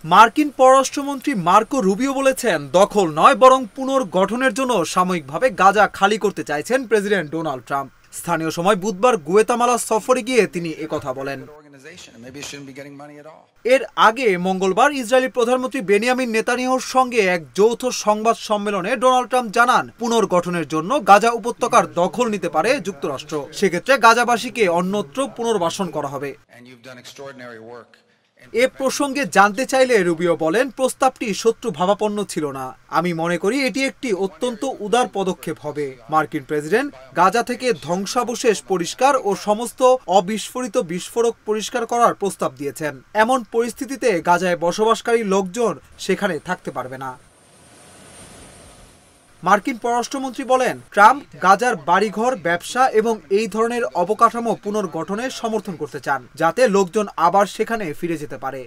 মার্কিন পররাষ্ট্রমন্ত্রী Marco Rubio বলেছেন, দখল নয় বরং পুনর্গঠনের জন্য সাময়িকভাবে গাজা খালি করতে চাইছেন প্রেসিডেন্ট ডোনাল্ড ট্রাম্প। স্থানীয় সময় বুধবার গুয়েতামালা সফরে গিয়ে তিনি একথা বলেন। এর আগে মঙ্গলবার ইসরায়েলি প্রধানমন্ত্রী বেনিয়ামিন নেতানিয়াহুর সঙ্গে এক যৌথ সংবাদ সম্মেলনে ডোনাল্ড ট্রাম্প জানান, পুনর্গঠনের জন্য গাজা উপত্যকার দখল নিতে পারে যুক্তরাষ্ট্র। সেক্ষেত্রে গাজাবাসীকে অন্যত্র পুনর্বাসন করা হবে। এ প্রসঙ্গে জানতে চাইলে রুবিও বলেন, প্রস্তাবটি শত্রু ভাবাপন্ন ছিল না। আমি মনে করি এটি একটি অত্যন্ত উদার পদক্ষেপ হবে। মার্কিন প্রেসিডেন্ট গাজা থেকে ধ্বংসাবশেষ পরিষ্কার ও সমস্ত অবিস্ফোরিত বিস্ফোরক পরিষ্কার করার প্রস্তাব দিয়েছেন। এমন পরিস্থিতিতে গাজায় বসবাসকারী লোকজন সেখানে থাকতে পারবে না। মার্কিন পররাষ্ট্রমন্ত্রী বলেন, ট্রাম্প গাজার বাড়িঘর, ব্যবসা এবং এই ধরনের অবকাঠামো পুনর্গঠনের সমর্থন করতে চান, যাতে লোকজন আবার সেখানে ফিরে যেতে পারে।